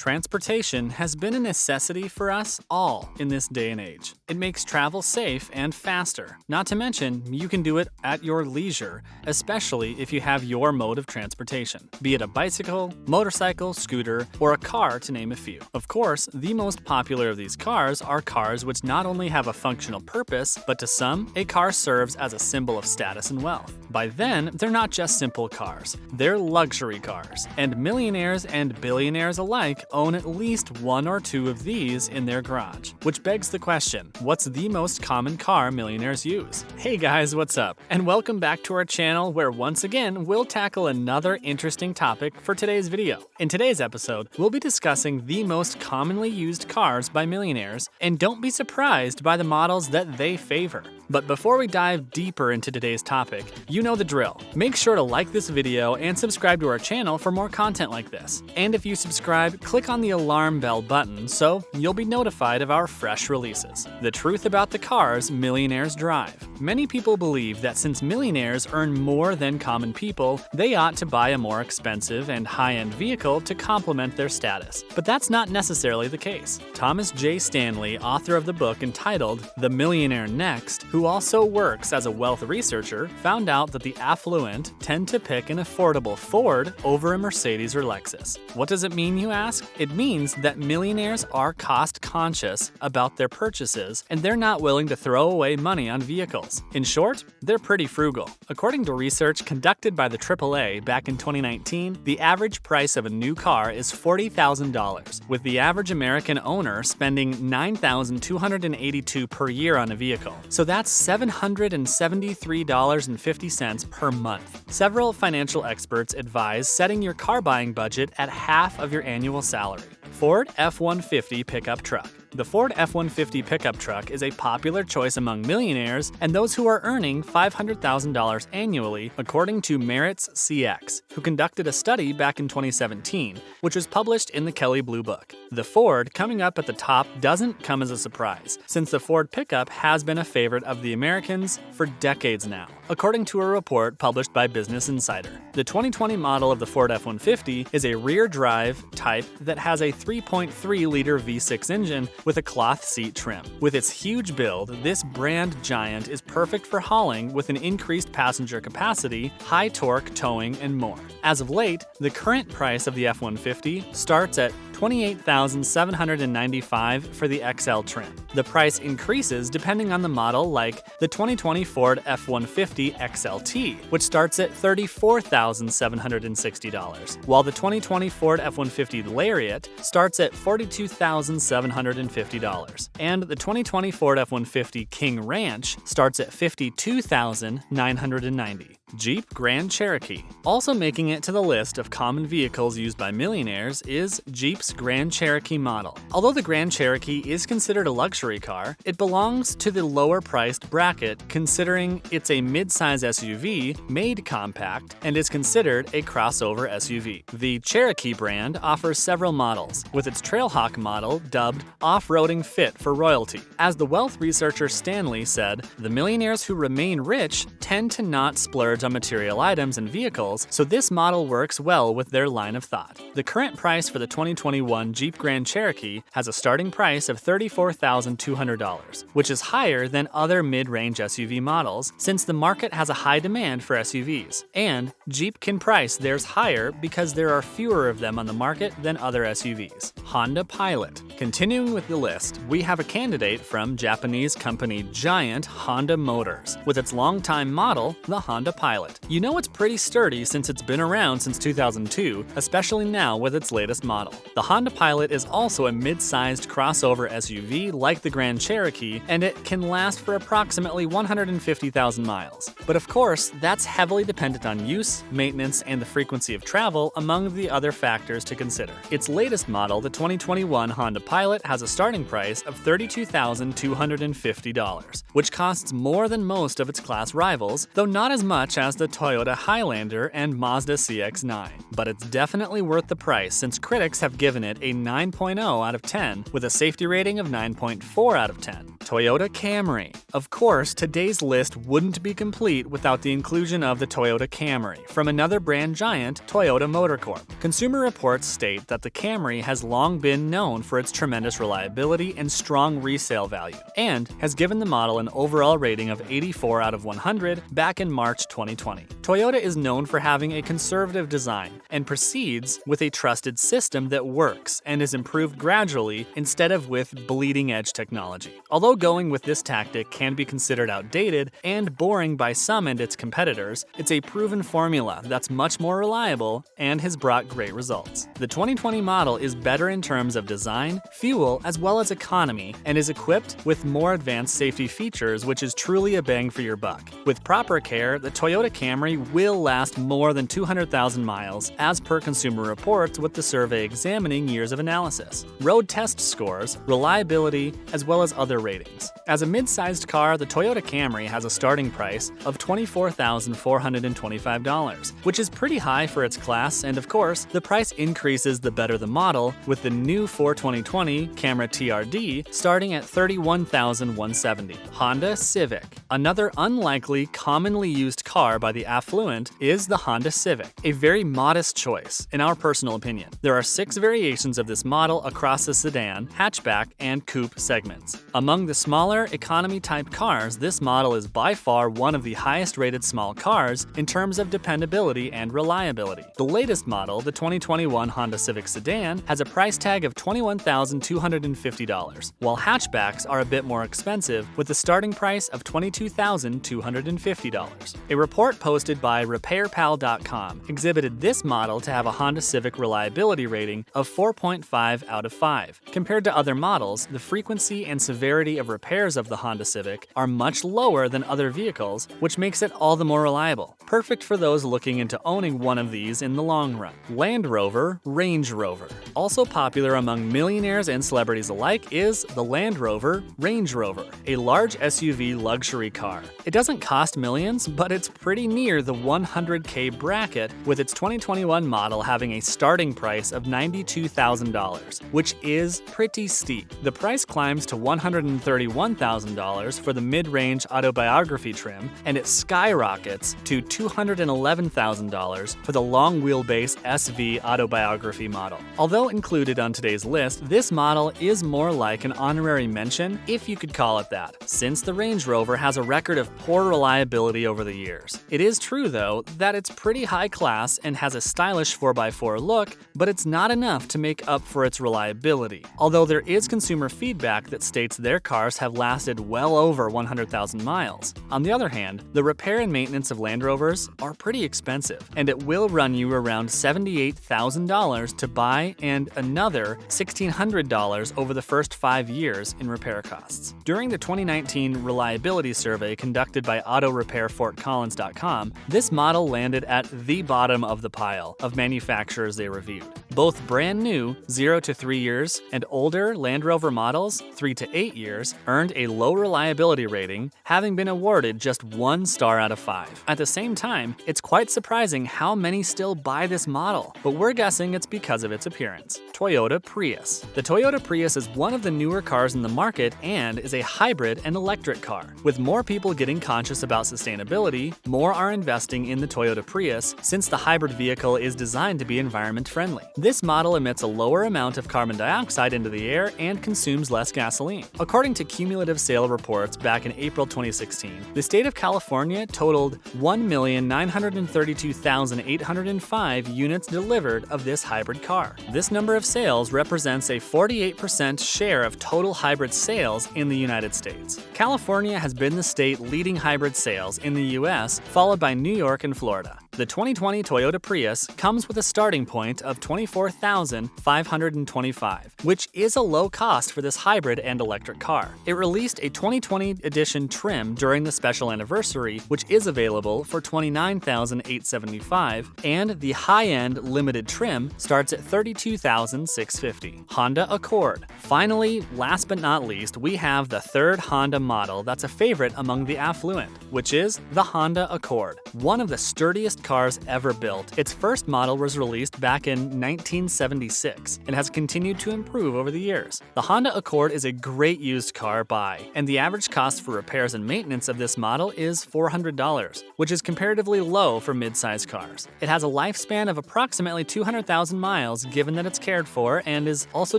Transportation has been a necessity for us all in this day and age. It makes travel safe and faster. Not to mention, you can do it at your leisure, especially if you have your mode of transportation, be it a bicycle, motorcycle, scooter, or a car to name a few. Of course, the most popular of these cars are cars which not only have a functional purpose, but to some, a car serves as a symbol of status and wealth. By then, they're not just simple cars, they're luxury cars, and millionaires and billionaires alike own at least one or two of these in their garage. Which begs the question, what's the most common car millionaires use? Hey guys, what's up? And welcome back to our channel where once again, we'll tackle another interesting topic for today's video. In today's episode, we'll be discussing the most commonly used cars by millionaires, and don't be surprised by the models that they favor. But before we dive deeper into today's topic, you know the drill. Make sure to like this video and subscribe to our channel for more content like this. And if you subscribe, click on the alarm bell button so you'll be notified of our fresh releases. The truth about the cars millionaires drive. Many people believe that since millionaires earn more than common people, they ought to buy a more expensive and high-end vehicle to complement their status. But that's not necessarily the case. Thomas J. Stanley, author of the book entitled The Millionaire Next, who also works as a wealth researcher, found out that the affluent tend to pick an affordable Ford over a Mercedes or Lexus. What does it mean, you ask? It means that millionaires are cost-conscious about their purchases, and they're not willing to throw away money on vehicles. In short, they're pretty frugal. According to research conducted by the AAA back in 2019, the average price of a new car is $40,000, with the average American owner spending $9,282 per year on a vehicle. So that's $773.50 per month. Several financial experts advise setting your car buying budget at half of your annual salary. Ford F-150 pickup truck. The Ford F-150 pickup truck is a popular choice among millionaires and those who are earning $500,000 annually, according to Merritt's CX, who conducted a study back in 2017, which was published in the Kelley Blue Book. The Ford coming up at the top doesn't come as a surprise, since the Ford pickup has been a favorite of the Americans for decades now, according to a report published by Business Insider. The 2020 model of the Ford F-150 is a rear-drive type that has a 3.3-liter V6 engine with a cloth seat trim. With its huge build, this brand giant is perfect for hauling with an increased passenger capacity, high torque, towing, and more. As of late, the current price of the F-150 starts at $28,795 for the XL trim. The price increases depending on the model, like the 2020 Ford F-150 XLT, which starts at $34,760, while the 2020 Ford F-150 Lariat starts at $42,750, and the 2020 Ford F-150 King Ranch starts at $52,990. Jeep Grand Cherokee. Also making it to the list of common vehicles used by millionaires is Jeep's Grand Cherokee model. Although the Grand Cherokee is considered a luxury car, it belongs to the lower-priced bracket considering it's a mid-size SUV made compact and is considered a crossover SUV. The Cherokee brand offers several models, with its Trailhawk model dubbed off-roading fit for royalty. As the wealth researcher Stanley said, the millionaires who remain rich tend to not splurge on material items and vehicles, so this model works well with their line of thought. The current price for the 2021 Jeep Grand Cherokee has a starting price of $34,200, which is higher than other mid-range SUV models since the market has a high demand for SUVs. And Jeep can price theirs higher because there are fewer of them on the market than other SUVs. Honda Pilot. Continuing with the list, we have a candidate from Japanese company giant Honda Motors, with its longtime model, the Honda Pilot. You know it's pretty sturdy since it's been around since 2002, especially now with its latest model. The Honda Pilot is also a mid-sized crossover SUV like the Grand Cherokee, and it can last for approximately 150,000 miles. But of course, that's heavily dependent on use, maintenance, and the frequency of travel, among the other factors to consider. Its latest model, the 2021 Honda Pilot, has a starting price of $32,250, which costs more than most of its class rivals, though not as much as the Toyota Highlander and Mazda CX-9. But it's definitely worth the price since critics have given it a 9.0 out of 10 with a safety rating of 9.4 out of 10. Toyota Camry. Of course, today's list wouldn't be complete without the inclusion of the Toyota Camry from another brand giant, Toyota Motor Corp. Consumer reports state that the Camry has long long been known for its tremendous reliability and strong resale value, and has given the model an overall rating of 84 out of 100 back in March 2020. Toyota is known for having a conservative design and proceeds with a trusted system that works and is improved gradually instead of with bleeding-edge technology. Although going with this tactic can be considered outdated and boring by some and its competitors, it's a proven formula that's much more reliable and has brought great results. The 2020 model is better in terms of design, fuel, as well as economy, and is equipped with more advanced safety features, which is truly a bang for your buck. With proper care, the Toyota Camry will last more than 200,000 miles, as per Consumer Reports, with the survey examining years of analysis, road test scores, reliability, as well as other ratings. As a mid-sized car, the Toyota Camry has a starting price of $24,425, which is pretty high for its class, and of course, the price increases the better the model, with the new 2020 Camry TRD starting at $31,170. Honda Civic. Another unlikely, commonly used car by the affluent is the Honda Civic, a very modest choice, in our personal opinion. There are 6 variations of this model across the sedan, hatchback, and coupe segments. Among the smaller, economy-type cars, this model is by far one of the highest-rated small cars in terms of dependability and reliability. The latest model, the 2021 Honda Civic Sedan, has a price tag of $21,250, while hatchbacks are a bit more expensive, with a starting price of $22,250. A report posted by RepairPal.com exhibited this model to have a Honda Civic reliability rating of 4.5 out of 5. Compared to other models, the frequency and severity of repairs of the Honda Civic are much lower than other vehicles, which makes it all the more reliable. Perfect for those looking into owning one of these in the long run. Land Rover, Range Rover. Also popular among millionaires and celebrities alike is the Land Rover, Range Rover, a large SUV luxury car. It doesn't cost millions, but it's pretty near the $100K bracket, with its 2021 model having a starting price of $92,000, which is pretty steep. The price climbs to $131,000 for the mid-range autobiography trim, and it skyrockets to $211,000 for the long wheelbase SV autobiography model. Although included on today's list, this model is more like an honorary mention, if you could call it that, since the Range Rover has a record of poor reliability over the years. It is true, though, that it's pretty high class and has a stylish 4x4 look, but it's not enough to make up for its reliability. Although there is consumer feedback that states their cars have lasted well over 100,000 miles. On the other hand, the repair and maintenance of Land Rovers are pretty expensive, and it will run you around $78,000 to buy and another $1,600 over the first 5 years in repair costs. During the 2019 reliability survey conducted by AutoRepairFortCollins.com, this model landed at the bottom of the pile of manufacturers they reviewed. Both brand new 0 to 3 years and older Land Rover models 3 to 8 years earned a low reliability rating, having been awarded just 1 star out of 5. At the same time, it's quite surprising how many still buy this model, but we're guessing it's because of its appearance. Toyota Prius. The Toyota Prius is one of the newer cars in the market and is a hybrid and electric car. With more people getting conscious about sustainability, more are investing in the Toyota Prius since the hybrid vehicle is designed to be environment friendly. This model emits a lower amount of carbon dioxide into the air and consumes less gasoline. According to cumulative sale reports back in April 2016, the state of California totaled 1,932,805 units delivered of this hybrid car. This number of sales represents a 48% share of total hybrid sales in the United States. California has been the state leading hybrid sales in the US, followed by New York and Florida. The 2020 Toyota Prius comes with a starting point of $24,525, which is a low cost for this hybrid and electric car. It released a 2020 edition trim during the special anniversary, which is available for $29,875, and the high-end limited trim starts at $32,650. Honda Accord. Finally, last but not least, we have the third Honda model that's a favorite among the affluent, which is the Honda Accord. One of the sturdiest cars ever built. Its first model was released back in 1976 and has continued to improve over the years. The Honda Accord is a great used car buy, and the average cost for repairs and maintenance of this model is $400, which is comparatively low for mid-size cars. It has a lifespan of approximately 200,000 miles given that it's cared for and is also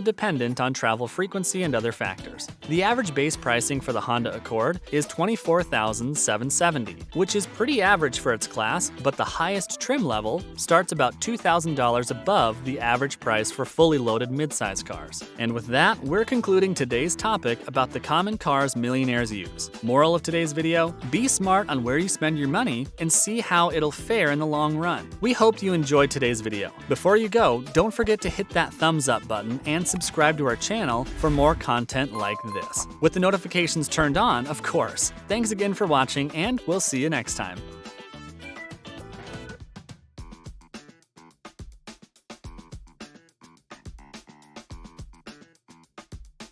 dependent on travel frequency and other factors. The average base pricing for the Honda Accord is $24,770, which is pretty average for its class, but the highest trim level starts about $2,000 above the average price for fully loaded midsize cars. And with that, we're concluding today's topic about the common cars millionaires use. Moral of today's video: be smart on where you spend your money and see how it'll fare in the long run. We hope you enjoyed today's video. Before you go, don't forget to hit that thumbs up button and subscribe to our channel for more content like this. With the notifications turned on, of course. Thanks again for watching, and we'll see you next time.